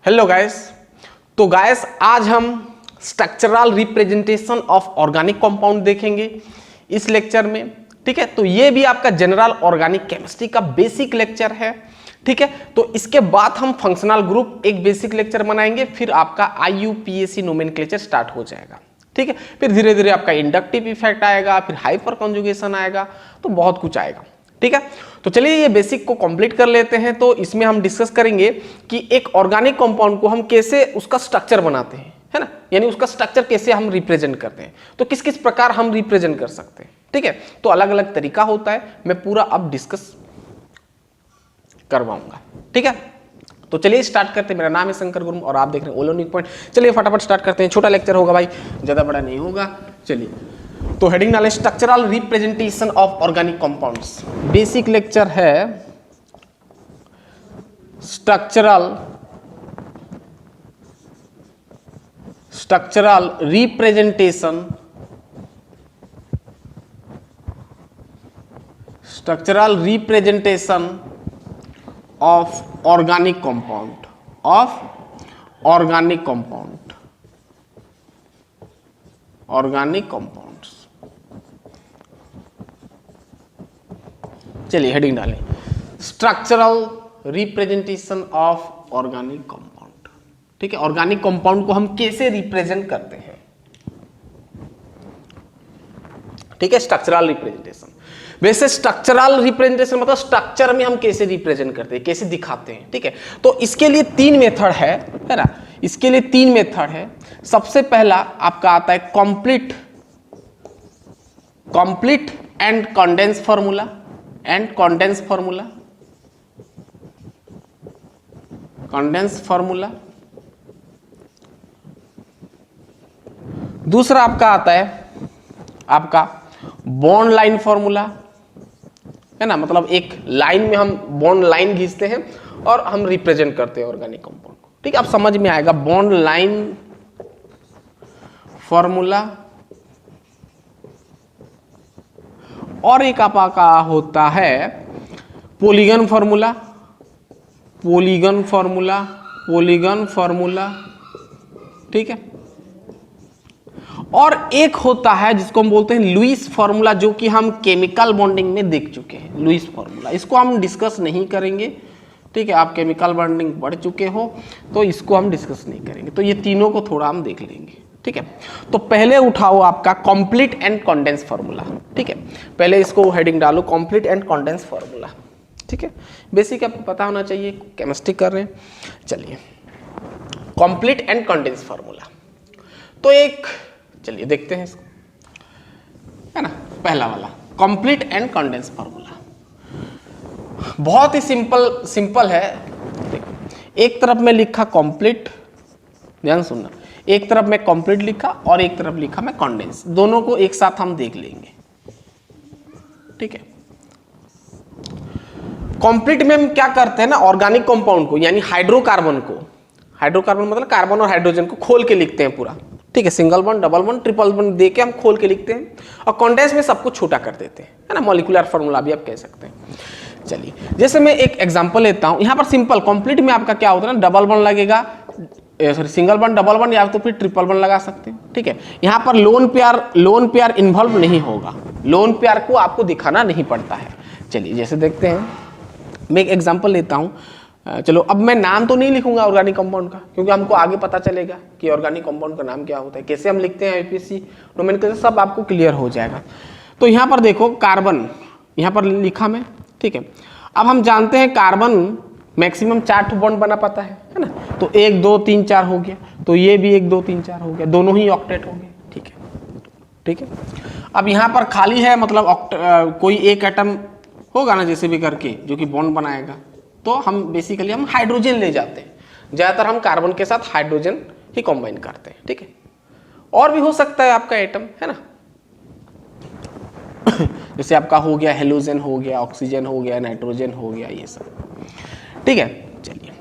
Hello guys. तो guys आज हम structural representation of organic compound देखेंगे इस लेक्चर में। ठीक है, तो ये भी आपका जनरल ऑर्गेनिक केमिस्ट्री का बेसिक लेक्चर है। ठीक है, तो इसके बाद हम फंक्शनल ग्रुप एक बेसिक लेक्चर बनाएंगे, फिर आपका IUPAC नोमेनक्लेचर स्टार्ट हो जाएगा। ठीक है, फिर धीरे धीरे आपका इंडक्टिव इफेक्ट आएगा, फिर हाइपर कॉन्जुगेशन आएगा, तो बहुत कुछ आएगा। ठीक है, तो चलिए ये बेसिक को कंप्लीट कर लेते हैं। तो इसमें हम डिस्कस करेंगे कि एक ऑर्गेनिक कंपाउंड को हम कैसे उसका स्ट्रक्चर बनाते हैं, है ना, यानी उसका स्ट्रक्चर कैसे हम रिप्रेजेंट करते हैं, तो किस किस प्रकार हम रिप्रेजेंट कर सकते हैं। ठीक है, तो अलग अलग तरीका होता है, मैं पूरा अब डिस्कस करवाऊंगा। ठीक है, तो चलिए स्टार्ट करते हैं। मेरा नाम है शंकर गुरुम और आप देख रहे हैं ओलोनिक पॉइंट। चलिए फटाफट स्टार्ट करते हैं। छोटा लेक्चर होगा भाई, ज्यादा बड़ा नहीं होगा। चलिए, तो हेडिंग डालें structural representation of organic compounds. Basic lecture है structural representation of organic compound organic compounds. चलिए हेडिंग डालें structural representation of organic compound. ठीक है, ऑर्गेनिक कंपाउंड को हम कैसे रिप्रेजेंट करते हैं। ठीक है, स्ट्रक्चरल रिप्रेजेंटेशन। वैसे स्ट्रक्चरल रिप्रेजेंटेशन मतलब स्ट्रक्चर में हम कैसे रिप्रेजेंट करते हैं, कैसे दिखाते हैं। ठीक है, तो इसके लिए तीन मेथड है ना, इसके लिए तीन मेथड है। सबसे पहला आपका आता है कंप्लीट एंड कंडेंस फार्मूला दूसरा आपका आता है आपका बॉन्ड लाइन फार्मूला, है ना, मतलब एक लाइन में हम बॉन्ड लाइन खींचते हैं और हम रिप्रेजेंट करते हैं ऑर्गेनिक कंपाउंड को। ठीक है, अब समझ में आएगा बॉन्ड लाइन फार्मूला। और एक आपका होता है पॉलीगन फार्मूला। ठीक है, और एक होता है जिसको हम बोलते हैं लुईस फार्मूला, जो कि हम केमिकल बॉन्डिंग में देख चुके हैं। लुईस फार्मूला इसको हम डिस्कस नहीं करेंगे। ठीक है, आप केमिकल बॉन्डिंग पढ़ चुके हो तो इसको हम डिस्कस नहीं करेंगे, तो ये तीनों को थोड़ा हम देख लेंगे। ठीक है, तो पहले उठाओ आपका कंप्लीट एंड कंडेंस फार्मूला। ठीक है, पहले इसको हेडिंग डालो कंप्लीट एंड कंडेंस फार्मूला। ठीक है, बेसिक आपको पता होना चाहिए, केमिस्ट्री कर रहे हैं। चलिए कंप्लीट एंड कंडेंस फार्मूला, तो एक चलिए देखते हैं इसको, है ना। पहला वाला कंप्लीट एंड कंडेंस फार्मूला बहुत ही सिंपल है। देखो, एक तरफ में लिखा कंप्लीट, ध्यान सुनना, एक तरफ में कंप्लीट लिखा और एक तरफ लिखा मैं कंडेंस, दोनों को एक साथ हम देख लेंगे। ठीक है, कंप्लीट में हम क्या करते हैं ना, ऑर्गेनिक कंपाउंड को यानी हाइड्रोकार्बन मतलब कार्बन और हाइड्रोजन को खोल के लिखते हैं पूरा। ठीक है, single bond, double bond, triple bond दे के हम खोल के लिखते हैं, और कंडेंस में सब कुछ छोटा कर देते हैं, है ना, मॉलिक्यूलर फार्मूला भी आप कह सकते हैं। चलिए, जैसे मैं एक एग्जांपल लेता हूं, यहां पर सिंपल कंप्लीट में आपका क्या होता है ना, डबल बॉन्ड लगेगा, sorry single bond, double bond या तो फिर ट्रिपल बॉन्ड लगा सकते हैं। ठीक है, यहां पर लोन पेयर इन्वॉल्व नहीं होगा, लोन पेयर को आपको दिखाना नहीं पड़ता है। चलिए जैसे देखते हैं, मैं एक एग्जांपल लेता हूं। चलो, अब मैं नाम तो नहीं लिखूंगा ऑर्गेनिक कंपाउंड का, क्योंकि हमको आगे पता चलेगा कि ऑर्गेनिक कंपाउंड का नाम क्या होता है, कैसे हम लिखते हैं, IUPAC नोमेनक्लेचर सब आपको क्लियर हो जाएगा। तो यहाँ पर देखो कार्बन, यहाँ पर लिखा मैं। ठीक है, अब हम जानते हैं कार्बन मैक्सिमम 4 बॉन्ड बना पाता है ना, तो 1 2 3 4 हो गया, तो ये भी 1 2 3 4 हो गया, दोनों ही ऑक्टेट हो गए। ठीक है, अब यहाँ पर खाली है, मतलब कोई एक एटम होगा ना जैसे भी करके जो कि बॉन्ड बनाएगा, तो हम बेसिकली हम हाइड्रोजन ले जाते हैं। ज्यादातर हम कार्बन के साथ हाइड्रोजन ही कंबाइन करते हैं। ठीक है, और भी हो सकता है आपका एटम, है ना, जैसे आपका हो गया हेलोजन, हो गया ऑक्सीजन, हो गया नाइट्रोजन, हो गया ये सब। ठीक है, चलिए,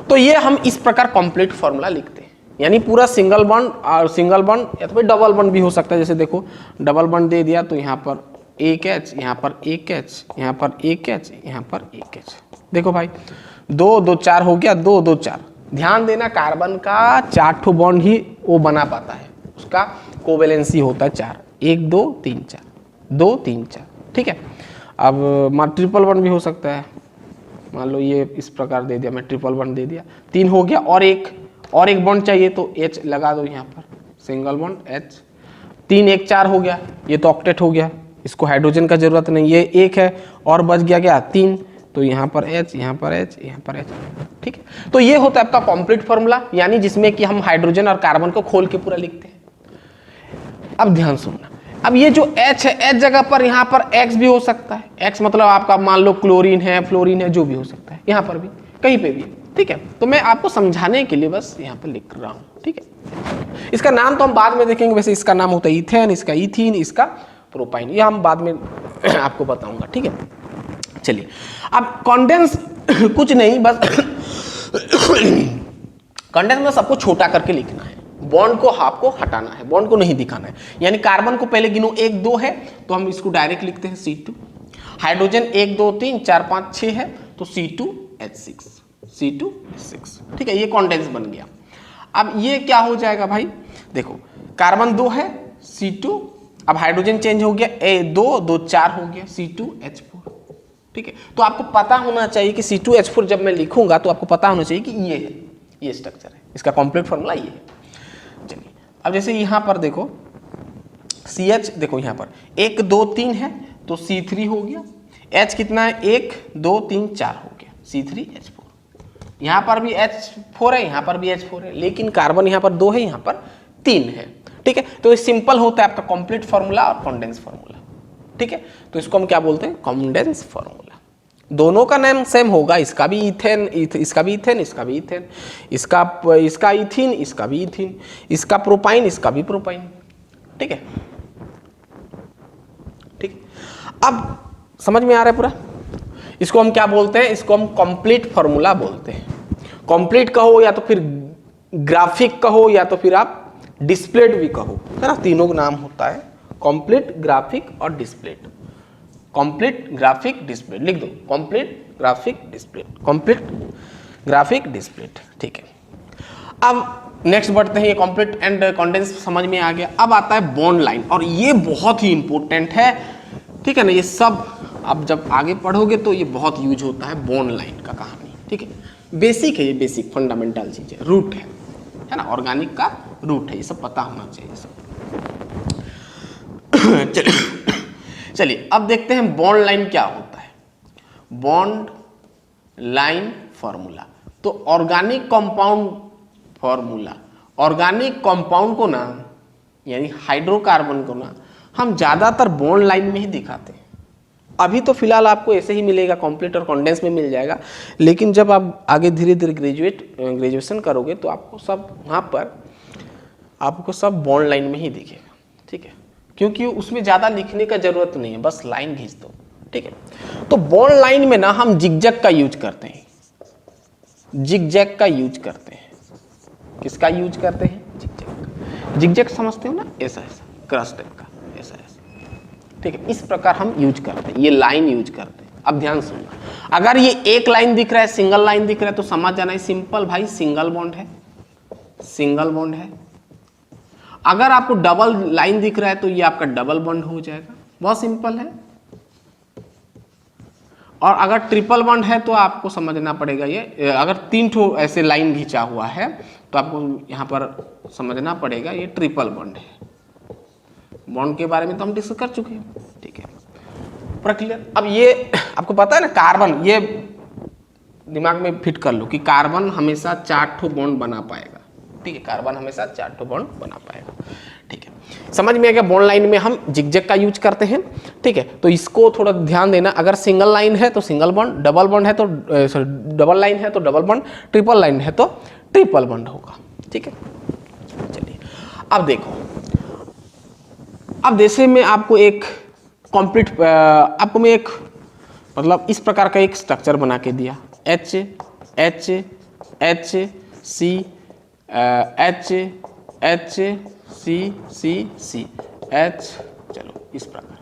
तो ये हम इस प्रकार कंप्लीट फार्मूला लिखते हैं, यानी पूरा सिंगल बॉन्ड या तो फिर डबल बॉन्ड भी हो सकता है। जैसे देखो डबल बॉन्ड दे दिया, तो यहाँ पर एक H, यहाँ पर एक H, यहाँ पर एक H, यहाँ पर एक H। देखो भाई 2 2 4 हो गया, 2 2 4, ध्यान देना, कार्बन का 4 ठो बॉन्ड ही वो बना पाता है, उसका कोवेलेंसी होता है 4, 1 2 3 4, 2 3 4, ठीक है। अब ट्रिपल बॉन्ड भी हो सकता है, मान लो ये इस प्रकार दे दिया, मैं ट्रिपल बॉन्ड दे दिया, 3 हो गया, और एक बॉन्ड चाहिए तो H लगा दो यहाँ पर, सिंगल बॉन्ड H, 3 1 4 हो गया, ये तो ऑक्टेट हो गया, इसको हाइड्रोजन का जरूरत नहीं, ये 1 है और बच गया क्या 3, तो यहाँ पर H, यहाँ पर H, यहाँ पर H, ठीक है। तो ये होता है आपका कंप्लीट फॉर्मूला, यानी जिसमें कि हम हाइड्रोजन और कार्बन को खोल के पूरा लिखते हैं। अब ध्यान सुनना, अब ये जो H है, H जगह पर यहाँ पर X भी हो सकता है, X मतलब आपका मान लो क्लोरीन है, फ्लोरीन है, जो भी हो सकता है, यहाँ पर भी कहीं पे भी, ठीक है। तो मैं आपको समझाने के लिए बस यहाँ पर लिख रहा हूँ, ठीक है। इसका नाम तो हम बाद में देखेंगे, वैसे इसका नाम होता है इथेन, इसका इथीन, इसका प्रोपाइन, ये हम बाद में आपको बताऊंगा, ठीक है। चलिए अब कंडेंस कुछ नहीं, बस कंडेंस में सबको छोटा करके लिखना है, बॉन्ड को आपको हटाना है, बॉन्ड को नहीं दिखाना है। यानी कार्बन को पहले गिनो, 1 2 है तो हम इसको डायरेक्ट लिखते हैं C2, हाइड्रोजन 1 2 3 4 5 6 है तो C2H6, C2H6, ठीक है, ये कंडेंस बन गया। अब ये क्या हो जाएगा भाई, देखो कार्बन 2 है C2, अब हाइड्रोजन चेंज हो गया, 2 2 4 हो गया C2H4, ठीक है। तो आपको पता होना चाहिए कि C2H4 जब मैं लिखूंगा तो आपको पता होना चाहिए कि ये है, ये स्ट्रक्चर है, इसका कंप्लीट फॉर्मूला ये है। चलिए अब जैसे यहाँ पर देखो CH, देखो यहाँ पर 1 2 3 है तो C3 हो गया, H कितना है 1 2 3 4 हो गया C3H4, यहाँ पर भी H4 है, यहाँ पर भी H4 है, लेकिन कार्बन यहाँ पर 2 है, यहाँ पर 3 है, ठीक है। तो ये सिंपल होता है आपका कंप्लीट फार्मूला और कंडेंस फार्मूला, ठीक है। तो इसको हम क्या बोलते हैं, कंडेंस फार्मूला। दोनों का नाम सेम होगा, इसका भी इथेन, इसका भी इथेन, इसका भी इथेन, इसका इथीन, इसका भी इथीन, इसका प्रोपाइन, इसका भी प्रोपाइन, ठीक है, ठीक। अब समझ में आ रहा है पूरा, इसको हम क्या बोलते हैं, इसको हम कंप्लीट फार्मूला बोलते हैं। कंप्लीट कहो या तो फिर ग्राफिक कहो या तो फिर आप डिस्प्लेड भी कहो, है ना, तीनों का नाम होता है, कंप्लीट, ग्राफिक और डिस्प्लेड। कंप्लीट ग्राफिक डिस्प्लेड लिख दो, complete graphic displayed, complete graphic displayed, ठीक है। अब नेक्स्ट बढ़ते हैं, ये कंप्लीट एंड कंडेंस समझ में आ गया। अब आता है बॉन्ड लाइन, और ये बहुत ही इंपॉर्टेंट है, ठीक है ना, ये सब आप जब आगे पढ़ोगे तो ये बहुत यूज होता है बॉन्ड लाइन का कहानी, ठीक है। बेसिक है, ये बेसिक फंडामेंटल चीज है, रूट है ना, ऑर्गेनिक का रूट है, ये सब पता होना चाहिए सब। चलिए अब देखते हैं बॉन्ड लाइन क्या होता है, बॉन्ड लाइन फॉर्मूला। तो organic compound formula, organic compound को ना, यानी हाइड्रोकार्बन को ना, हम ज्यादातर बॉन्ड लाइन में ही दिखाते हैं। अभी तो फिलहाल आपको ऐसे ही मिलेगा, कंप्लीट और कंडेंस में मिल जाएगा, लेकिन जब आप आगे धीरे धीरे ग्रेजुएशन करोगे तो आपको सब वहाँ पर आपको सब बॉन्ड लाइन में ही दिखेगा, ठीक है, क्योंकि उसमें ज़्यादा लिखने का जरूरत नहीं है, बस लाइन खींच दो, ठीक है। तो बॉन्ड लाइन में ना हम जिगजैग का यूज करते हैं, जिगजैग का यूज करते हैं। किसका यूज करते हैं, जिगजैग। जिगजैग समझते हो ना, ऐसा ऐसा क्रॉस टाइप का, ऐसा ऐसा, ठीक है, इस प्रकार हम यूज करते हैं, ये लाइन यूज करते हैं। अब ध्यान सुनना, अगर ये एक लाइन दिख रहा है, सिंगल लाइन दिख रहा है, तो समझ जाना है सिंपल भाई, सिंगल बॉन्ड है, सिंगल बॉन्ड है। अगर आपको डबल लाइन दिख रहा है तो ये आपका डबल बॉन्ड हो जाएगा, बहुत सिंपल है। और अगर ट्रिपल बॉन्ड है तो आपको समझना पड़ेगा, ये अगर 3 ठो ऐसे लाइन खींचा हुआ है तो आपको यहाँ पर समझना पड़ेगा ये ट्रिपल बॉन्ड है। बॉन्ड के बारे में तो हम डिस्कस कर चुके हैं, ठीक है, पूरा क्लियर। अब ये आपको पता है ना, कार्बन, ये दिमाग में फिट कर लो कि कार्बन हमेशा 4 ठो बॉन्ड बना पाएगा, ठीक है, कार्बन हमेशा 4 ठो बॉन्ड बना पाएगा, ठीक है। समझ में आ गया, बॉन्ड लाइन में हम जिगजैग का यूज करते हैं, ठीक है। तो इसको थोड़ा ध्यान देना, अगर सिंगल लाइन है तो सिंगल बॉन्ड, डबल बॉन्ड है तो डबल लाइन है तो डबल बॉन्ड, ट्रिपल लाइन है तो ट्रिपल बॉन्ड होगा, ठीक है। चलिए अब देखो, अब जैसे मैं आपको एक कंप्लीट, आपको मैं एक मतलब इस प्रकार का एक स्ट्रक्चर बना के दिया, H H H C H H C C C H, चलो इस प्रकार,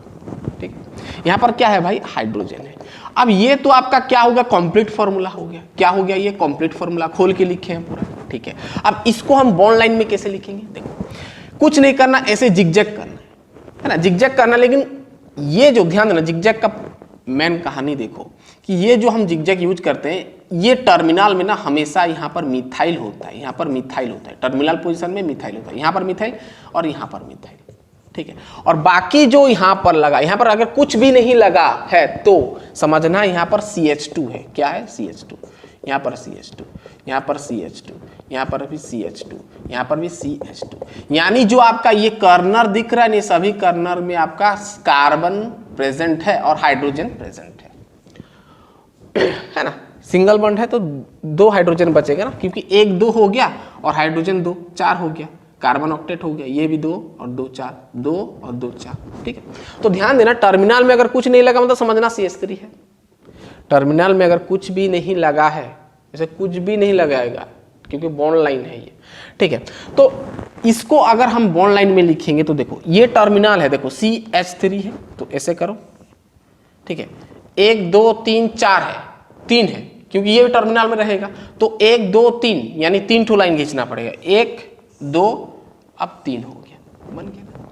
ठीक है। यहाँ पर क्या है भाई, हाइड्रोजन है। अब ये तो आपका क्या होगा, कंप्लीट फॉर्मूला हो गया। क्या हो गया, ये कंप्लीट फॉर्मूला खोल के लिखे हैं पूरा, ठीक है। अब इसको हम बॉन्ड लाइन में कैसे लिखेंगे, देखो कुछ नहीं करना, ऐसे जिगजैग करना है ना, जिगजैग करना। लेकिन ये जो ध्यान देना, जिगजैग का मेन कहानी देखो कि ये जो हम जिगजैग यूज करते हैं, ये टर्मिनल में ना हमेशा यहाँ पर मिथाइल होता है, यहाँ पर मिथाइल होता है, टर्मिनल पोजीशन में मिथाइल होता है, यहाँ पर मिथाइल और यहाँ पर मिथाइल, ठीक है। और बाकी जो यहाँ पर लगा, यहाँ पर अगर कुछ भी नहीं लगा है तो समझना यहाँ पर CH2 है। क्या है, CH2, यहाँ पर CH2, यहाँ पर CH2, यहाँ पर भी CH2, यहाँ पर भी CH2। यानी जो आपका ये कर्नर दिख रहा है, ये सभी कर्नर में आपका कार्बन प्रेजेंट है और हाइड्रोजन प्रेजेंट है ना। सिंगल बॉन्ड है तो 2 हाइड्रोजन बचेगा ना, क्योंकि 1 2 हो गया और हाइड्रोजन 2 4 हो गया, कार्बन ऑक्टेट हो गया, ये भी 2 और 2 4, 2 और 2 4, ठीक है। तो ध्यान देना, टर्मिनल में अगर कुछ नहीं लगा मतलब समझना CH3 है। टर्मिनल में अगर कुछ भी नहीं लगा है, जैसे कुछ भी नहीं लगाएगा क्योंकि बॉन्ड लाइन है ये, ठीक है। तो इसको अगर हम बॉन्ड लाइन में लिखेंगे तो देखो ये टर्मिनल है, देखो CH3 है तो ऐसे करो, ठीक है। 1 2 3 4 है, 3 है क्योंकि ये भी टर्मिनल में रहेगा, तो 1 2 3 यानी 3 ठो लाइन खींचना पड़ेगा, 1 2 अब 3 हो गया, बन गया।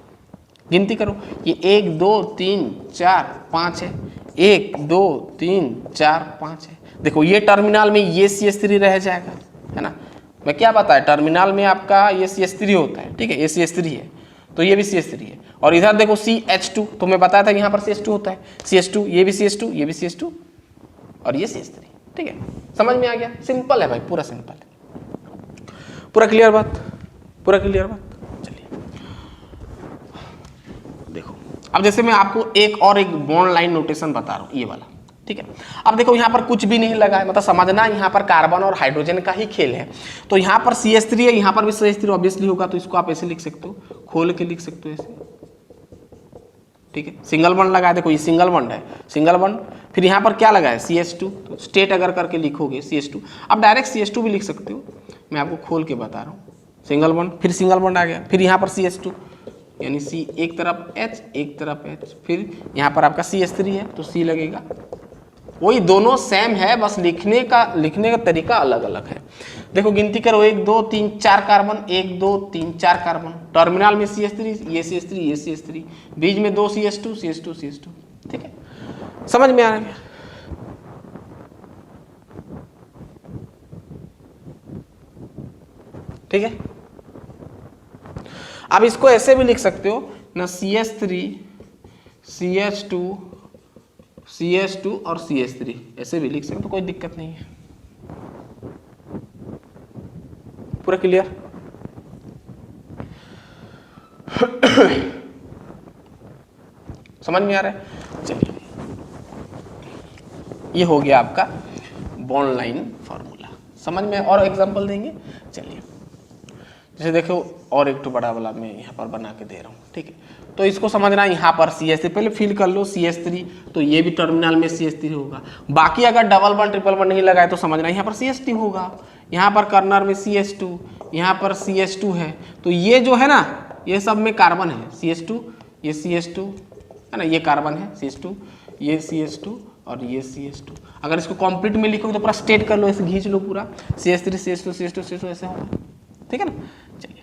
गिनती करो, ये 1 2 3 4 5 है, 1 2 3 4 5 है। देखो ये टर्मिनल में ये CH3 रह जाएगा, है ना। मैं क्या बताया, टर्मिनल में आपका ये CH3 होता है, ठीक है, ये CH3 है तो ये भी CH3 है। और इधर देखो CH2, तो मैं बताया था यहाँ पर CH2 होता है, CH2, ये भी CH2, ये भी CH2 और ये CH3, ठीक है। समझ में आ गया, सिंपल है भाई, पूरा सिंपल है, पूरा क्लियर बात, पूरा क्लियर बात। चलिए देखो, अब जैसे मैं आपको एक बॉन्ड लाइन नोटेशन बता रहा हूं, ये वाला, ठीक है। अब देखो यहाँ पर कुछ भी नहीं लगा है, मतलब समझना यहाँ पर कार्बन और हाइड्रोजन का ही खेल है। तो यहाँ पर CH3 है, यहाँ पर भी CH3 ऑब्वियसली होगा, तो इसको आप ऐसे लिख सकते हो, खोल के लिख सकते हो ऐसे, ठीक है। सिंगल बॉन्ड लगा है, देखो ये सिंगल बॉन्ड है, सिंगल बॉन्ड, फिर यहाँ पर क्या लगा है CH2, तो स्टेट अगर करके लिखोगे CH2, अब डायरेक्ट CH2 भी लिख सकते हो, मैं आपको खोल के बता रहा हूँ। सिंगल बॉन्ड, फिर सिंगल बॉन्ड आ गया, फिर यहाँ पर CH2 यानी C, एक तरफ H एक तरफ H, फिर यहाँ पर आपका CH3 है तो C लगेगा। वही दोनों सेम है, बस लिखने का तरीका अलग अलग है। देखो गिनती करो, 1 2 3 4 कार्बन, 1 2 3 4 कार्बन, टर्मिनल में CH3, ये CH3, ये CH3, बीच में 2 CH2, CH2, CH2, ठीक है। समझ में आ रहा है, ठीक है। अब इसको ऐसे भी लिख सकते हो ना, CH3 CH2 CH2 और CH3, ऐसे भी लिख सकते हो, कोई दिक्कत नहीं है। पूरा क्लियर, समझ में आ रहा है। चलिए ये हो गया आपका बॉन्ड लाइन फॉर्मूला, समझ में। और एग्जांपल देंगे, चलिए जैसे देखो और एक तो बड़ा वाला मैं यहाँ पर बना के दे रहा हूँ, ठीक है। तो इसको समझना, यहाँ पर CH3 पहले फिल कर लो, CH3 तो ये भी टर्मिनल में CH3 होगा। बाकी अगर डबल बॉन्ड ट्रिपल बॉन्ड नहीं लगाए तो समझना यहाँ पर CH2 होगा, यहाँ पर कर्नर में CH2, यहाँ पर CH2 है, तो ये जो है ना ये सब में कार्बन है, CH2, ये CH2 है ना, ये कार्बन है CH2, ये CH2 और ये CH2। अगर इसको कंप्लीट में लिखोगे तो पूरा स्टेट कर लो, ऐसे खींच लो पूरा, CH3 CH2 CH2 CH2 ऐसे होगा, ठीक है ना। चलिए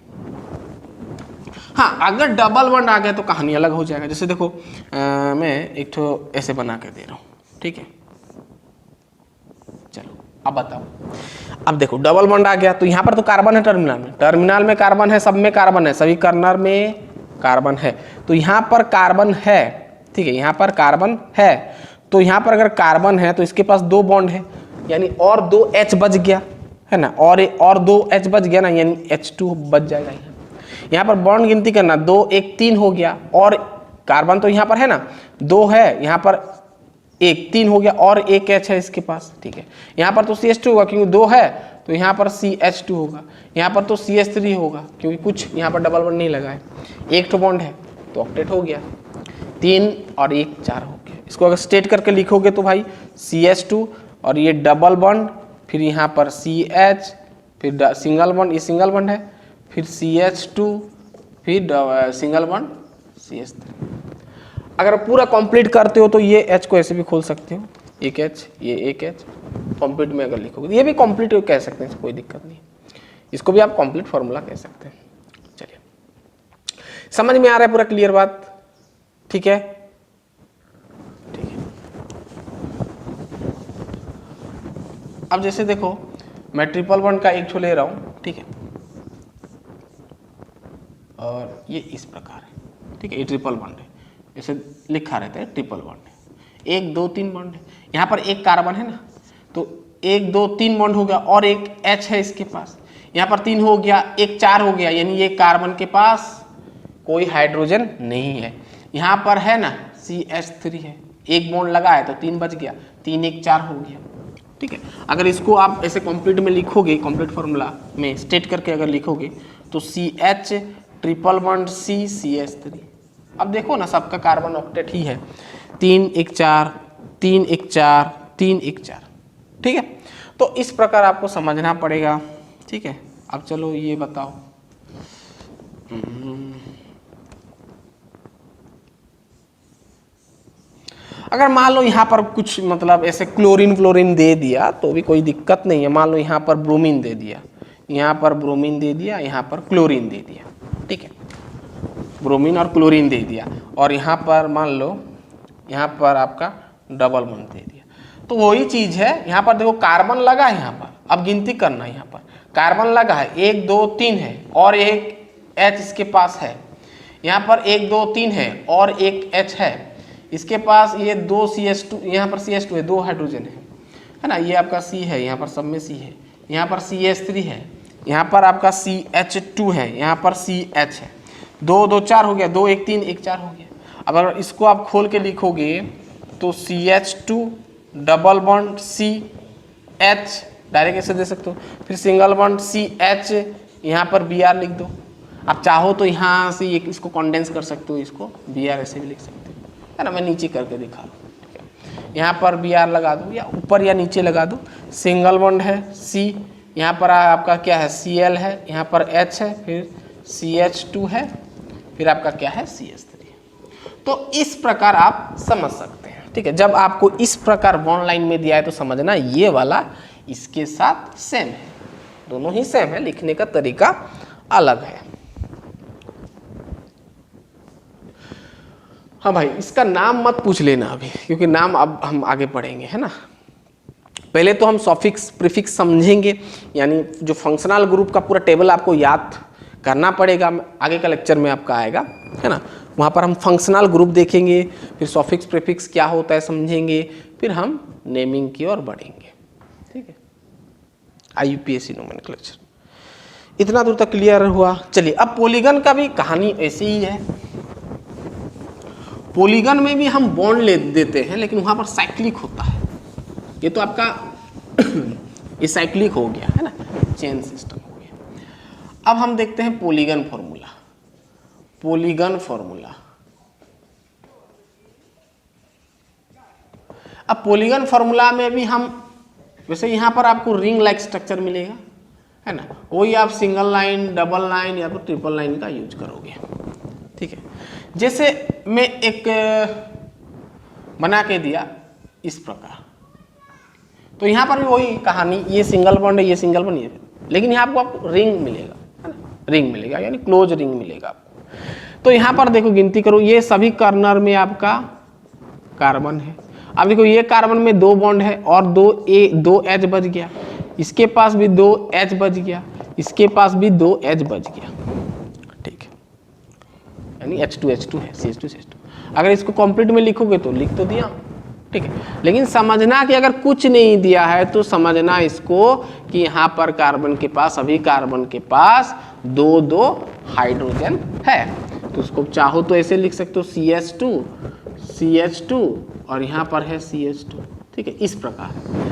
हाँ, अगर डबल बॉन्ड आ गया तो कहानी अलग हो जाएगा। जैसे देखो मैं एक तो ऐसे बना के दे रहा हूँ, ठीक है। चलो अब बताओ, अब देखो डबल बॉन्ड आ गया तो यहाँ पर तो कार्बन है, टर्मिनल में कार्बन है, सब में कार्बन है, सभी कर्नर में कार्बन है, तो यहाँ पर कार्बन है, ठीक है। यहाँ पर कार्बन है तो यहाँ पर अगर कार्बन है तो इसके पास 2 बॉन्ड है, यानी और 2 H बच गया है ना, और 2 H बच गया ना, यानी H2 बच जाएगा। यहाँ पर बॉन्ड गिनती करना, 2 1 3 हो गया, और कार्बन तो यहाँ पर है ना 2 है, यहाँ पर 1 3 हो गया और 1 H है इसके पास, ठीक है। यहाँ पर तो CH2 होगा क्योंकि 2 है, तो यहाँ पर CH2 होगा, यहाँ पर तो CH3 होगा क्योंकि कुछ यहाँ पर डबल बॉन्ड नहीं लगा है, एक तो बॉन्ड है तो ऑक्टेट हो गया, 3 और 1 4 हो गया। इसको अगर स्टेट करके लिखोगे तो भाई CH2 और ये डबल बॉन्ड, फिर यहाँ पर CH, फिर सिंगल बॉन्ड, ये सिंगल बॉन्ड है, फिर CH2, फिर सिंगल बॉन्ड CH3। अगर पूरा कंप्लीट करते हो तो ये एच को ऐसे भी खोल सकते हो, एक एच, ये एक एच, कंप्लीट में अगर लिखोगे ये भी कंप्लीट कह सकते हैं, कोई दिक्कत नहीं, इसको भी आप कंप्लीट फॉर्मूला कह सकते हैं। चलिए, समझ में आ रहा है पूरा, क्लियर बात? ठीक है, ठीक है। अब जैसे देखो मैं ट्रिपल बॉन्ड का एक ठो ले रहा हूं, ठीक है, और ये इस प्रकार है, ठीक है, ये ट्रिपल बॉन्ड है, जैसे लिखा रहता है ट्रिपल बॉन्ड है, 1 2 3 बॉन्ड है, यहाँ पर एक कार्बन है ना, तो 1 2 3 बॉन्ड हो गया और एक H है इसके पास, यहाँ पर 3 हो गया, एक 4 हो गया, यानी ये कार्बन के पास कोई हाइड्रोजन नहीं है। यहाँ पर है ना CH3 है, एक बॉन्ड लगा है तो 3 बच गया, 3 1 4 हो गया, ठीक है। अगर इसको आप ऐसे कंप्लीट में लिखोगे, कंप्लीट फॉर्मूला में स्टेट करके अगर लिखोगे तो CH triple bond C CH3। अब देखो ना सबका कार्बन ऑक्टेट ही है, 3 1 4 3 1 4 3 1 4, ठीक है। तो इस प्रकार आपको समझना पड़ेगा, ठीक है। अब चलो ये बताओ, अगर मान लो यहाँ पर कुछ मतलब ऐसे क्लोरीन फ्लोरीन दे दिया तो भी कोई दिक्कत नहीं है। मान लो यहाँ पर ब्रोमीन दे दिया, यहाँ पर ब्रोमीन दे दिया, यहाँ पर क्लोरीन दे दिया, ठीक है, ब्रोमीन और क्लोरीन दे दिया, और यहाँ पर मान लो यहाँ पर आपका डबल बॉन्ड दे दिया, तो वही चीज है। यहाँ पर देखो कार्बन लगा है, यहाँ पर अब गिनती करना है, यहाँ पर कार्बन लगा है 1 2 3 है और एक H इसके पास है, यहाँ पर 1 2 3 है और एक H है, इसके पास ये 2 CH2, यहाँ पर CH2 है, 2 हाइड्रोजन है ना, ये आपका C है, यहाँ पर सब में C है, यहाँ पर CH3 है, यहाँ पर आपका CH2 है, यहाँ पर CH है, 2 2 4 हो गया, 2 1 3 1 4 हो गया। अब अगर इसको आप खोल के लिखोगे तो CH2 double bond CH direct ऐसे दे सकते हो, फिर सिंगल बॉन्ड CH, यहाँ पर Br लिख दो। आप चाहो तो यहाँ से इसको कंडेंस कर सकते हो, इसको Br ऐसे भी लिख सकते हो, है ना, मैं नीचे करके दिखा रहा हूँ, ठीक है। यहाँ पर Br लगा दो या ऊपर या नीचे लगा दो, सिंगल बॉन्ड है C, यहाँ पर आपका क्या है Cl है, यहाँ पर H है, फिर CH2 है, फिर आपका क्या है CH3। तो इस प्रकार आप समझ सकते हैं, ठीक है। जब आपको इस प्रकार बॉन्ड लाइन में दिया है तो समझना ये वाला इसके साथ सेम है, दोनों ही सेम है, लिखने का तरीका अलग है। हाँ भाई, इसका नाम मत पूछ लेना अभी, क्योंकि नाम अब हम आगे पढ़ेंगे, है ना। पहले तो हम सॉफिक्स प्रीफिक्स समझेंगे, यानी जो फंक्शनल ग्रुप का पूरा टेबल आपको याद करना पड़ेगा, आगे का लेक्चर में आपका आएगा, है ना। वहाँ पर हम फंक्शनल ग्रुप देखेंगे, फिर सॉफिक्स प्रीफिक्स क्या होता है समझेंगे, फिर हम नेमिंग की ओर बढ़ेंगे, ठीक है। IUPAC नोमेनक्लेचर, इतना दूर तक क्लियर हुआ। चलिए, अब पॉलीगन का भी कहानी ऐसी ही है। पॉलीगन में भी हम बॉन्ड ले देते हैं, लेकिन वहाँ पर साइक्लिक होता है। ये तो आपका ये साइक्लिक हो गया, है ना, चेन सिस्टम हो गया। अब हम देखते हैं पॉलीगन फॉर्मूला। पॉलीगन फॉर्मूला, अब पॉलीगन फॉर्मूला में भी हम वैसे यहाँ पर आपको रिंग लाइक स्ट्रक्चर मिलेगा, है ना, कोई आप सिंगल लाइन, डबल लाइन या तो ट्रिपल लाइन का यूज करोगे, ठीक है। जैसे मैं एक बना के दिया इस प्रकार, तो यहाँ पर भी वही कहानी, ये सिंगल बॉन्ड है, ये सिंगल बॉन्ड, ये, लेकिन यहाँ आपको रिंग मिलेगा, है ना, रिंग मिलेगा, यानी क्लोज रिंग मिलेगा आपको। तो यहाँ पर देखो, गिनती करो, ये सभी कॉर्नर में आपका कार्बन है। अब देखो, ये कार्बन में 2 बॉन्ड है और 2 H बच गया, इसके पास भी 2 H बच गया, इसके पास भी 2 H बच गया, ठीक है, यानी H2 है, CH2। अगर इसको कंप्लीट में लिखोगे तो लिख तो दिया, ठीक है, लेकिन समझना कि अगर कुछ नहीं दिया है तो समझना इसको कि यहाँ पर कार्बन के पास, सभी कार्बन के पास 2 हाइड्रोजन है। तो उसको चाहो तो ऐसे लिख सकते हो, CH2 और यहाँ पर है CH2, ठीक है, इस प्रकार।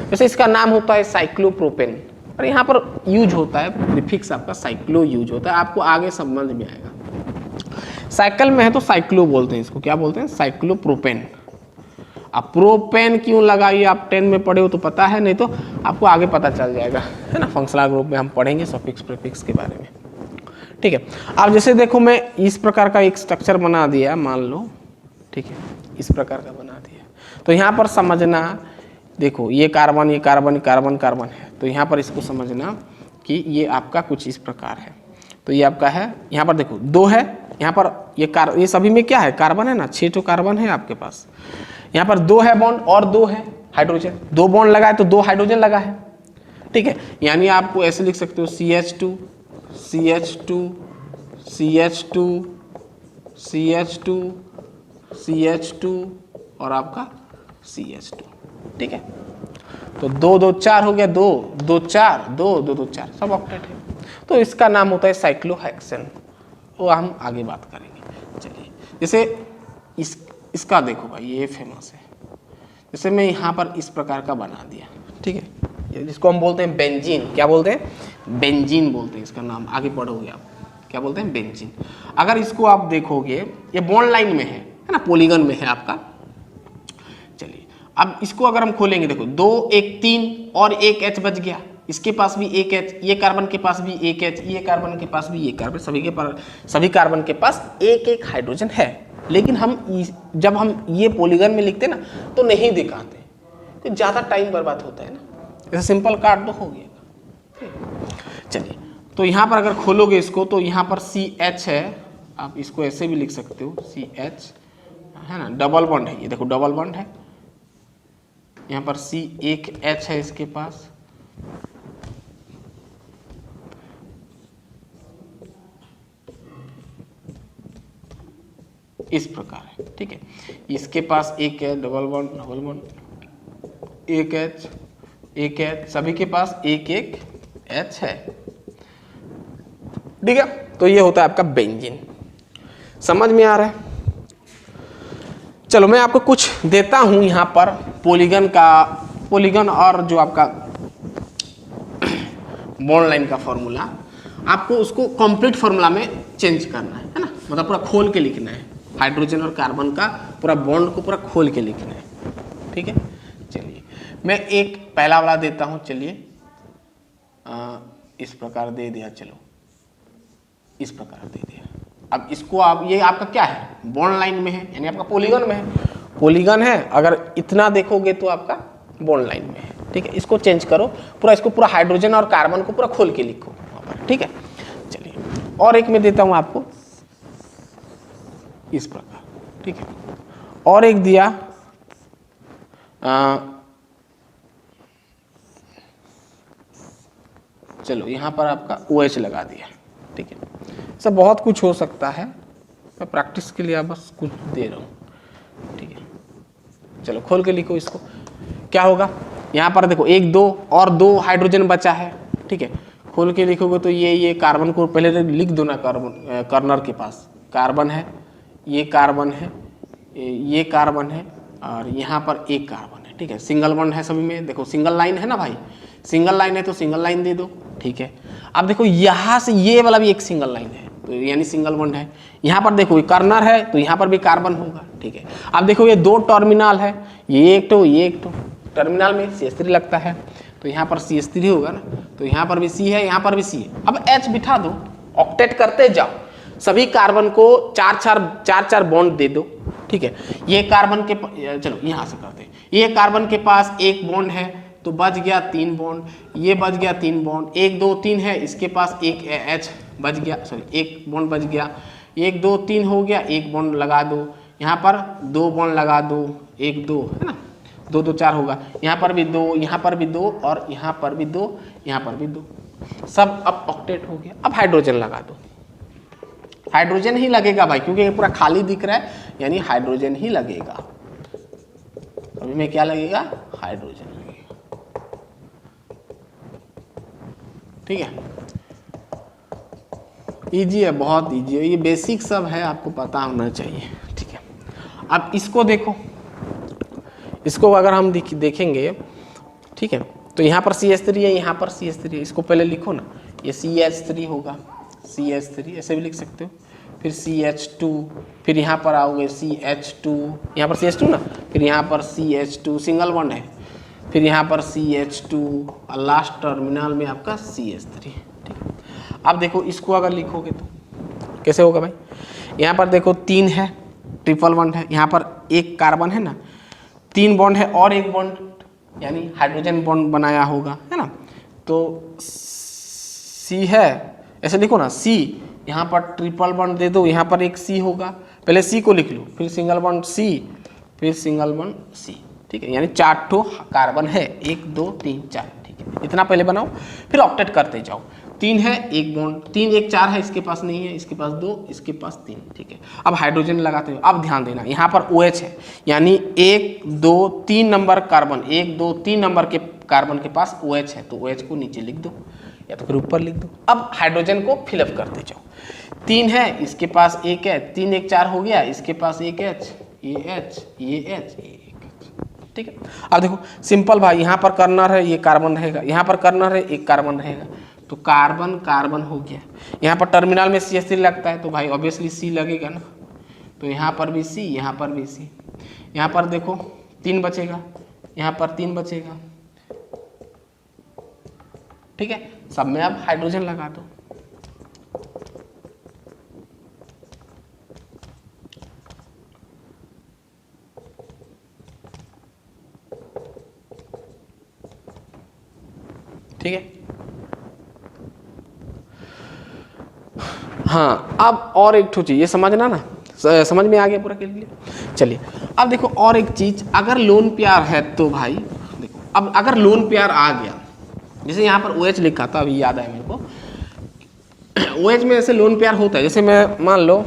वैसे इसका नाम होता है साइक्लोप्रोपेन, और यहाँ पर यूज होता है प्रीफिक्स आपका साइक्लो यूज होता है, आपको आगे समझ में आएगा। साइकिल में है तो साइक्लो बोलते हैं, इसको क्या बोलते हैं, साइक्लोप्रोपेन। अब प्रोपेन क्यों लगाइए, आप 10 में पढ़े हो तो पता है, नहीं तो आपको आगे पता चल जाएगा, है ना। फंक्शनल ग्रुप में हम पढ़ेंगे सफिक्स प्रीफिक्स के बारे में, ठीक है। अब जैसे देखो, मैं इस प्रकार का एक स्ट्रक्चर बना दिया, मान लो, ठीक है, इस प्रकार का बना दिया। तो यहाँ पर समझना, देखो ये कार्बन ये कार्बन कार्बन कार्बन है, तो यहाँ पर इसको समझना कि ये आपका कुछ इस प्रकार है। तो ये आपका है, यहाँ पर देखो 2 है, यहाँ पर ये सभी में क्या है, कार्बन है ना, 6 तो कार्बन है आपके पास। यहाँ पर 2 है बॉन्ड और 2 है हाइड्रोजन, 2 बॉन्ड लगा है तो 2 हाइड्रोजन लगा है, ठीक है। यानी आपको ऐसे लिख सकते हो CH2 CH2 CH2 CH2 CH2 और आपका CH2, ठीक है। तो 2 2 4 हो गया, 2 2 4 2 2 2 4 सब ऑक्टेट है। तो इसका नाम होता है साइक्लोहेक्सेन, वो हम आगे बात करेंगे। चलिए, जैसे इसका देखो भाई, ये फेमस है। जैसे मैं यहाँ पर इस प्रकार का बना दिया, ठीक है, जिसको हम बोलते हैं बेंजीन। क्या बोलते हैं? बेंजीन बोलते हैं इसका नाम, आगे पढ़ोगे आप क्या बोलते हैं, बेंजीन। अगर इसको आप देखोगे, ये बॉन्ड लाइन में है ना, पॉलीगन में है आपका। चलिए, अब इसको अगर हम खोलेंगे, देखो 2 1 3 और 1 H बच गया, इसके पास भी 1 H, ये कार्बन के पास भी 1 H, ये कार्बन के पास भी 1 कार्बन, सभी कार्बन के पास 1 1 हाइड्रोजन है। लेकिन जब हम ये पॉलीगन में लिखते हैं ना तो नहीं दिखाते, तो ज़्यादा टाइम बर्बाद होता है ना, जैसे सिंपल काट दो हो गया। चलिए, तो यहाँ पर अगर खोलोगे इसको तो यहाँ पर CH है, आप इसको ऐसे भी लिख सकते हो CH है ना, डबल बॉन्ड है, ये देखो डबल बॉन्ड है। यहाँ पर C1H है इसके पास, इस प्रकार है, ठीक है। इसके पास 1 है, डबल बॉन्ड 1 H, सभी के पास 1 1 H है, ठीक है। तो ये होता है आपका बेंजीन। समझ में आ रहा है? चलो मैं आपको कुछ देता हूं यहाँ पर पॉलीगन और जो आपका बॉन्ड लाइन का फॉर्मूला, आपको उसको कंप्लीट फॉर्मूला में चेंज करना है ना, मतलब पूरा खोल के लिखना है। हाइड्रोजन और कार्बन का पूरा बॉन्ड को पूरा खोल के लिखना है, ठीक है। चलिए, मैं एक पहला वाला देता हूं। चलिए, इस प्रकार दे दिया, चलो इस प्रकार दे दिया। अब इसको आप, ये आपका क्या है, बॉन्ड लाइन में है, यानी आपका पॉलीगन में है, पॉलीगन है। अगर इतना देखोगे तो आपका बॉन्ड लाइन में है, ठीक है। इसको चेंज करो पूरा, इसको पूरा हाइड्रोजन और कार्बन को पूरा खोल के लिखो वहाँ पर, ठीक है। चलिए, और एक मैं देता हूँ आपको इस प्रकार, ठीक है। और एक दिया चलो यहाँ पर आपका OH लगा दिया, ठीक है। सब बहुत कुछ हो सकता है, मैं प्रैक्टिस के लिए बस कुछ दे रहा हूँ, ठीक है। चलो खोल के लिखो इसको, क्या होगा। यहाँ पर देखो 1 2 और 2 हाइड्रोजन बचा है, ठीक है। खोल के लिखोगे तो ये कार्बन को पहले लिख दो ना, कॉर्नर के पास कार्बन है, ये कार्बन है, ये कार्बन है, और यहाँ पर एक कार्बन है, ठीक है। सिंगल बॉन्ड है सभी में, देखो सिंगल लाइन है ना भाई, सिंगल लाइन है तो सिंगल लाइन दे दो, ठीक है। अब देखो यहाँ से ये वाला भी एक सिंगल लाइन है, तो यानी सिंगल बॉन्ड है। यहाँ पर देखो कॉर्नर है तो यहाँ पर भी कार्बन होगा, ठीक है। अब देखो ये 2 टर्मिनल है, ये एक तो टर्मिनल में CH3 लगता है, तो यहाँ पर CH3 होगा ना, तो यहाँ पर भी C है, यहाँ पर भी C है। अब H बिठा दो, ऑक्टेट करते जाओ, सभी कार्बन को 4 बॉन्ड दे दो, ठीक है। ये कार्बन के, चलो यहाँ से करते हैं, ये कार्बन के पास 1 बॉन्ड है तो बच गया 3 बॉन्ड, ये बच गया 3 बॉन्ड, 1 2 3 है, इसके पास 1 H बच गया, सॉरी 1 बॉन्ड बच गया, 1 2 3 हो गया, 1 बॉन्ड लगा दो, यहाँ पर 2 बॉन्ड लगा दो, 1 2 है ना, 2 2 4 होगा, यहाँ पर भी 2, यहाँ पर भी 2, और यहाँ पर भी 2, यहाँ पर भी 2, सब अब ऑक्टेट हो गया। अब हाइड्रोजन लगा दो, हाइड्रोजन ही लगेगा भाई, क्योंकि ये पूरा खाली दिख रहा है, यानी हाइड्रोजन ही लगेगा। अभी में क्या लगेगा, हाइड्रोजन लगेगा, ठीक है। इजी है, बहुत इजी है, ये बेसिक सब है, आपको पता होना चाहिए, ठीक है। अब इसको देखो, इसको अगर हम देखेंगे, ठीक है, तो यहाँ पर CH3 है, यहाँ पर CH3 है, इसको पहले लिखो ना, ये CH3 होगा, CH3 ऐसे भी लिख सकते हो, फिर CH2, फिर यहाँ पर आओगे CH2, यहाँ पर CH2 ना, फिर यहाँ पर CH2 सिंगल बॉन्ड है, फिर यहाँ पर CH2 और लास्ट टर्मिनल में आपका CH3, ठीक है। अब देखो इसको अगर लिखोगे तो कैसे होगा भाई, यहाँ पर देखो 3 है, ट्रिपल बॉन्ड है, यहाँ पर एक कार्बन है ना, 3 बॉन्ड है और एक बॉन्ड यानी हाइड्रोजन बॉन्ड बनाया होगा, है ना। तो सी है, ऐसे लिखो ना, सी, यहाँ पर ट्रिपल बॉन्ड दे दो, यहाँ पर एक सी होगा, पहले सी को लिख लो, फिर सिंगल बॉन्ड सी, फिर सिंगल बॉन्ड सी, ठीक है। यानी 4 ठो कार्बन है, 1 2 3 4, ठीक है। इतना पहले बनाओ, फिर ऑक्टेट करते जाओ। 3 है, एक बॉन्ड, 3 1 4 है, इसके पास नहीं है, इसके पास 2, इसके पास 3, ठीक है। अब हाइड्रोजन लगाते हो, अब ध्यान देना, यहाँ पर OH है, यानी 1 2 3 नंबर कार्बन, 1 2 3 नंबर के कार्बन के पास OH है, तो OH को नीचे लिख दो या तो फिर ऊपर लिख दो। अब हाइड्रोजन को फिलअप करते जाओ। 3 है, इसके पास एक है, 3 1 4 हो गया, इसके पास एक H, ये H, ये H, ये एक H, ठीक है। अब देखो सिंपल भाई, यहाँ पर कर्नर है, ये कार्बन रहेगा, यहाँ पर कर्नर है, एक कार्बन रहेगा, तो कार्बन कार्बन हो गया। यहाँ पर टर्मिनल में CH3 लगता है, तो भाई ऑब्वियसली C लगेगा ना, तो यहाँ पर भी C, यहाँ पर भी C। यहाँ पर देखो 3 बचेगा, यहाँ पर 3 बचेगा, ठीक है। सब में अब हाइड्रोजन लगा दो। ठीक है, हाँ। अब और एक ठो चीज ये समझना ना, समझ में आ गया पूरा क्लियर। चलिए अब देखो और एक चीज, अगर लोन पेयर है तो भाई देखो, अब अगर लोन पेयर आ गया, जैसे यहाँ पर OH लिखा था, अभी याद है मेरे को, OH में ऐसे लोन पेयर होता है। जैसे मैं मान लो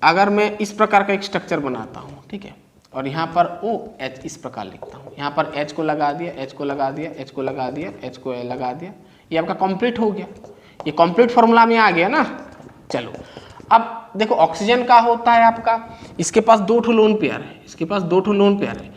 अगर मैं इस प्रकार का एक स्ट्रक्चर बनाता हूँ, ठीक है, और यहाँ पर OH इस प्रकार लिखता हूँ, यहाँ पर H को लगा दिया, H को लगा दिया, H को लगा दिया, H को लगा दिया, ये आपका कंप्लीट हो गया, ये कंप्लीट फॉर्मूला में आ गया ना। चलो अब देखो ऑक्सीजन का होता है आपका, इसके पास 2 ठो लोन पेयर है, इसके पास 2 ठो लोन पेयर है,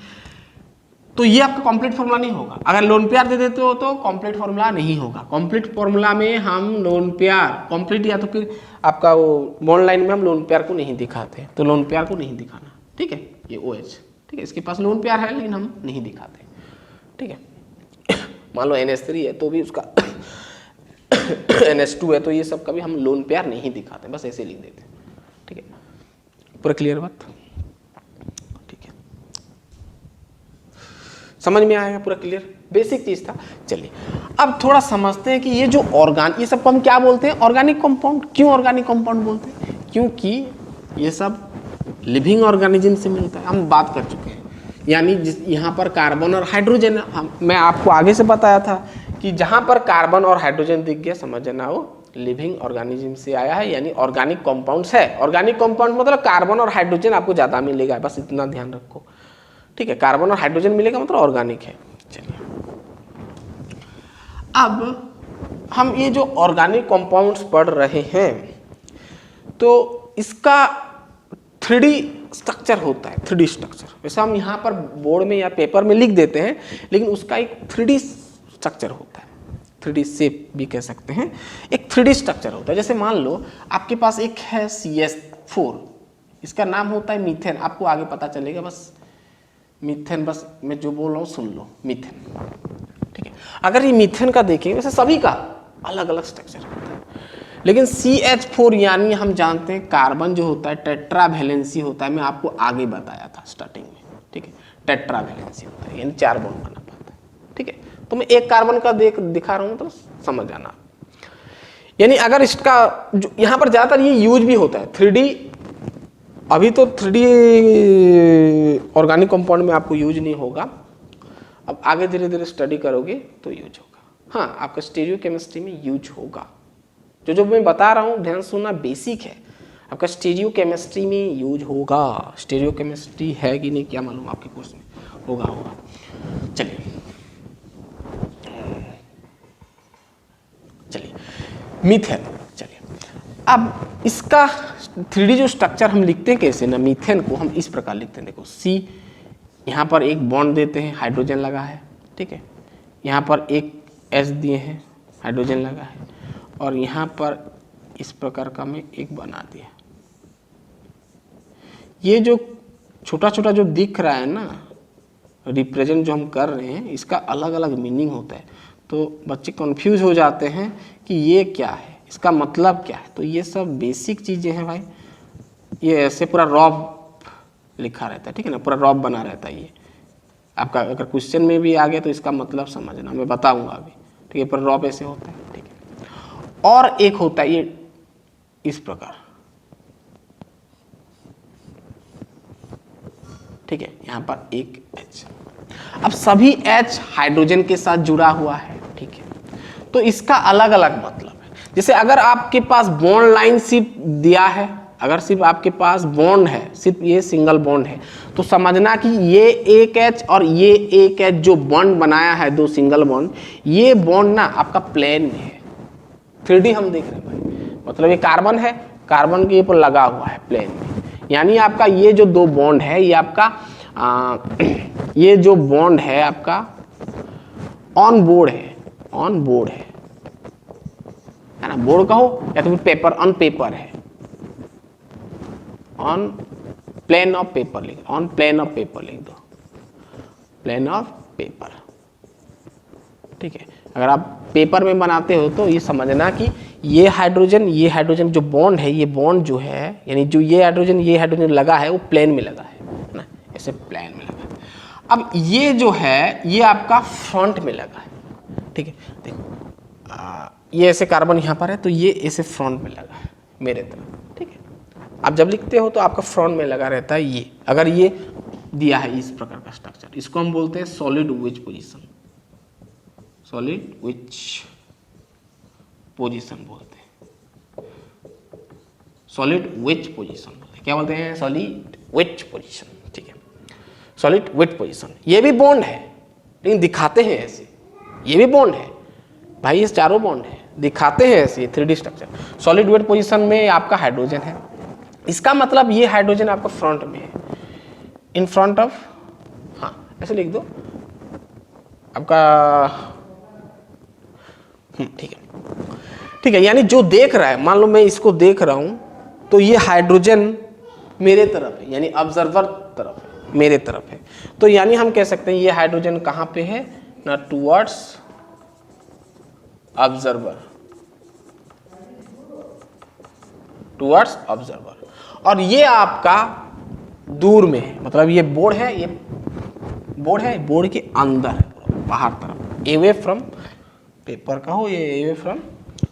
तो ये आपका कंप्लीट फॉर्मूला नहीं होगा। अगर लोन पेयर दे देते हो तो कंप्लीट फॉर्मूला नहीं होगा। कंप्लीट फॉर्मूला में हम लोन पेयर कंप्लीट, या तो फिर आपका वो बॉन्ड लाइन में हम लोन पेयर को नहीं दिखाते, तो लोन पेयर को नहीं दिखाना, ठीक है। ये OH, ठीक है, इसके पास लोन पेयर है लेकिन हम नहीं दिखाते, ठीक है। मान लो NH3 है तो भी उसका NH2 है, तो ये सब कभी हम लोन पेयर नहीं दिखाते, बस ऐसे लिख देते, ठीक है। पूरा क्लियर बात, ठीक है, समझ में आएगा पूरा क्लियर, बेसिक चीज था। चलिए अब थोड़ा समझते हैं कि ये जो ये सब को हम क्या बोलते हैं, ऑर्गेनिक कंपाउंड। क्यों ऑर्गेनिक कंपाउंड बोलते हैं? क्योंकि ये सब लिविंग ऑर्गेनिज्म से मिलता है, हम बात कर चुके हैं। यानी यहाँ पर कार्बन और हाइड्रोजन, मैं आपको आगे से बताया था कि जहाँ पर कार्बन और हाइड्रोजन दिख गया समझ जाना वो लिविंग ऑर्गेनिज्म से आया है, यानी ऑर्गेनिक कंपाउंड्स है। ऑर्गेनिक कंपाउंड मतलब कार्बन और हाइड्रोजन आपको ज़्यादा मिलेगा, बस इतना ध्यान रखो, ठीक है। कार्बन और हाइड्रोजन मिलेगा मतलब ऑर्गेनिक है। चलिए अब हम ये जो ऑर्गेनिक कंपाउंड्स पढ़ रहे हैं तो इसका 3D स्ट्रक्चर होता है, 3D स्ट्रक्चर। वैसे हम यहाँ पर बोर्ड में या पेपर में लिख देते हैं, लेकिन उसका एक 3D स्ट्रक्चर होता है, 3D शेप भी कह सकते हैं, एक 3D स्ट्रक्चर होता है। जैसे मान लो आपके पास एक है CH4, इसका नाम होता है मीथेन, आपको आगे पता चलेगा, बस मीथेन, बस मैं जो बोल रहा हूँ सुन लो, मीथेन, ठीक है। अगर ये मीथेन का देखेंगे, वैसे सभी का अलग अलग स्ट्रक्चर होता है, लेकिन CH4 यानी हम जानते हैं कार्बन जो होता है टेट्रावैलेंसी होता है, मैं आपको आगे बताया था स्टार्टिंग में, ठीक है। टेट्रावैलेंसी होता है यानी 4 बॉन्ड बना पाता है, ठीक है। तो मैं एक कार्बन का दिखा रहा हूँ तो समझ जाना। यानी अगर इसका जो यहाँ पर ज़्यादातर ये यूज भी होता है 3D, अभी तो 3D ऑर्गेनिक कंपाउंड में आपको यूज नहीं होगा, अब आगे धीरे धीरे स्टडी करोगे तो यूज होगा। हाँ, आपका स्टीरियो केमिस्ट्री में यूज होगा, जो मैं बता रहा हूँ ध्यान सुनना, बेसिक है, आपका स्टीरियो केमिस्ट्री में यूज होगा। स्टीरियो केमिस्ट्री है कि नहीं क्या मालूम, आपके कोर्स में होगा। चलिए मीथेन, चलिए अब इसका 3D जो स्ट्रक्चर हम लिखते हैं कैसे ना, मीथेन को हम इस प्रकार लिखते हैं, देखो C, यहाँ पर एक बॉन्ड देते हैं, हाइड्रोजन लगा है, ठीक है। यहाँ पर एक H दिए हैं, हाइड्रोजन लगा है, और यहाँ पर इस प्रकार का मैं एक बना दिया। ये जो छोटा छोटा जो दिख रहा है ना, रिप्रेजेंट जो हम कर रहे हैं, इसका अलग अलग मीनिंग होता है, तो बच्चे कंफ्यूज हो जाते हैं कि ये क्या है, इसका मतलब क्या है। तो ये सब बेसिक चीज़ें हैं भाई, ये ऐसे पूरा रॉब लिखा रहता है, ठीक है ना, पूरा रॉब बना रहता है। ये आपका अगर क्वेश्चन में भी आ गया तो इसका मतलब समझना, मैं बताऊंगा अभी, ठीक है। पूरा रॉब ऐसे होता है, ठीक है। और एक होता है ये इस प्रकार, ठीक है, यहाँ पर एक H। अब सभी H हाइड्रोजन के साथ जुड़ा हुआ है, ठीक है, तो इसका अलग अलग मतलब है। जैसे अगर आपके पास बॉन्ड लाइन सिर्फ दिया है, अगर सिर्फ आपके पास बॉन्ड है, सिर्फ ये सिंगल बॉन्ड है, तो समझना कि ये एक H और ये एक H जो बॉन्ड बनाया है, दो सिंगल बॉन्ड, ये बॉन्ड ना आपका प्लेन में है। 3D हम देख रहे हैं भाई, मतलब ये कार्बन है, कार्बन के ऊपर लगा हुआ है प्लेन में, यानी आपका ये जो दो बॉन्ड है, ये आपका ये जो बॉन्ड है आपका ऑन बोर्ड है, ऑन बोर्ड है ना, बोर्ड कहो या तो फिर पेपर, ऑन पेपर है, ऑन प्लेन ऑफ पेपर लिख, ऑन प्लेन ऑफ पेपर लिख दो, प्लेन ऑफ पेपर, ठीक है। अगर आप पेपर में बनाते हो तो ये समझना कि ये हाइड्रोजन जो बॉन्ड है, ये बॉन्ड जो है, यानी जो ये हाइड्रोजन लगा है वो प्लेन में लगा है ना, ऐसे प्लेन में लगा है। अब ये जो है ये आपका फ्रंट में लगा है, ठीक है। देखो ये ऐसे कार्बन यहाँ पर है तो ये ऐसे फ्रंट में लगा है मेरे तरफ, ठीक है। आप जब लिखते हो तो आपका फ्रंट में लगा रहता है ये, अगर ये दिया है इस प्रकार का स्ट्रक्चर, इसको हम बोलते हैं solid wedge position, solid wedge position बोलते हैं, सॉलिड वेज पोजीशन बोलते हैं। क्या बोलते हैं? सॉलिड वेज पोजीशन, ठीक है, सॉलिड वेज पोजीशन। ये भी बॉन्ड है लेकिन दिखाते हैं ऐसे, ये भी बॉन्ड है भाई, ये चारों बॉन्ड है, दिखाते हैं ऐसे 3D structure. Solid wedge position में आपका हाइड्रोजन है, इसका मतलब ये हाइड्रोजन आपका फ्रंट में है, इन फ्रंट ऑफ, हाँ ऐसे लिख दो आपका, ठीक है, ठीक है। यानी जो देख रहा है, मान लो मैं इसको देख रहा हूं तो ये हाइड्रोजन मेरे तरफ है, यानी ऑब्जर्वर तरफ है, मेरे तरफ है, तो यानी हम कह सकते हैं ये हाइड्रोजन कहां पे है ना, टुवर्ड्स ऑब्जर्वर, टुवर्ड्स ऑब्जर्वर। और ये आपका दूर में है, मतलब ये बोर्ड है, ये बोर्ड है, बोर्ड के अंदर है, बाहर तरफ, अवे फ्रॉम पेपर का हो, ये अवे फ्रॉम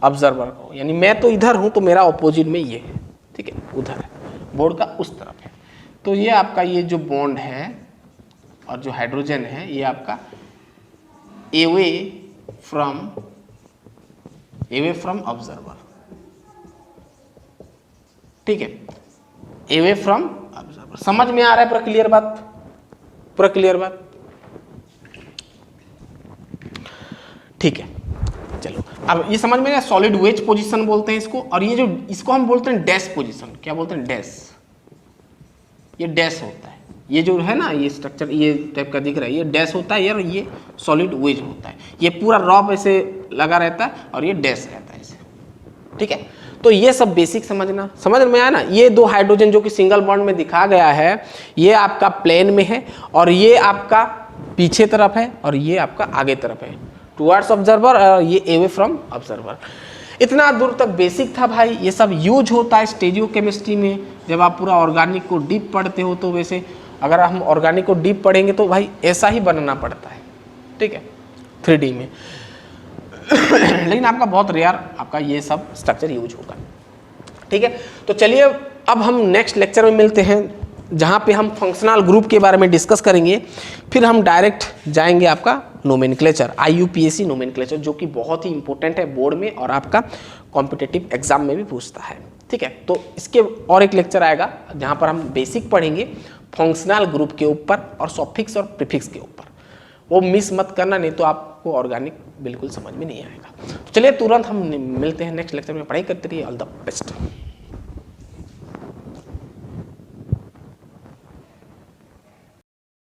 ऑब्जर्वर का हो, यानी मैं तो इधर हूं तो मेरा ऑपोजिट में ये है, ठीक है, उधर है, बोर्ड का उस तरफ है। तो ये आपका ये जो बॉन्ड है और जो हाइड्रोजन है ये आपका अवे फ्रॉम ऑब्जर्वर, ठीक है, अवे फ्रॉम ऑब्जर्वर। समझ में आ रहा है? पूरा क्लियर बात, पूरा क्लियर बात, ठीक है। चलो अब ये समझ में आया, सॉलिड वेज पोजीशन बोलते हैं इसको, और ये जो इसको हम बोलते हैं डैश पोजीशन। क्या बोलते हैं? डैश, ये डैश होता है, ये जो है ना ये स्ट्रक्चर ये टाइप का दिख रहा है, ये डैश होता है यार, ये सॉलिड वेज होता है, ये पूरा रॉब ऐसे लगा रहता है और ये डैश रहता है ऐसे, ठीक है। तो ये सब बेसिक समझना, समझ में आया ना। ये दो हाइड्रोजन जो कि सिंगल बॉन्ड में दिखा गया है, ये आपका प्लेन में है और ये आपका पीछे तरफ है और ये आपका आगे तरफ है, टुवर्ड्स ऑब्जर्वर, और ये अवे फ्रॉम ऑब्जर्वर। इतना दूर तक बेसिक था भाई। ये सब यूज होता है स्टेरियोकेमिस्ट्री में, जब आप पूरा ऑर्गेनिक को डीप पढ़ते हो। तो वैसे अगर हम ऑर्गेनिक को डीप पढ़ेंगे तो भाई ऐसा ही बनाना पड़ता है, ठीक है, 3D में। लेकिन आपका बहुत रेयर आपका ये सब स्ट्रक्चर यूज होगा, ठीक है। तो चलिए अब हम नेक्स्ट लेक्चर में मिलते हैं, जहाँ पे हम फंक्शनल ग्रुप के बारे में डिस्कस करेंगे। फिर हम डायरेक्ट जाएंगे आपका नोमेनक्लेचर, IUPAC नोमेनक्लेचर, जो कि बहुत ही इंपॉर्टेंट है बोर्ड में और आपका कॉम्पिटिटिव एग्जाम में भी पूछता है, ठीक है। तो इसके और एक लेक्चर आएगा जहाँ पर हम बेसिक पढ़ेंगे फंक्शनल ग्रुप के ऊपर और सॉफिक्स और प्रीफिक्स के ऊपर। वो मिस मत करना, नहीं तो आपको ऑर्गेनिक बिल्कुल समझ में नहीं आएगा। तो चलिए तुरंत हम मिलते हैं नेक्स्ट लेक्चर में। पढ़ाई करते रहिए। All the best.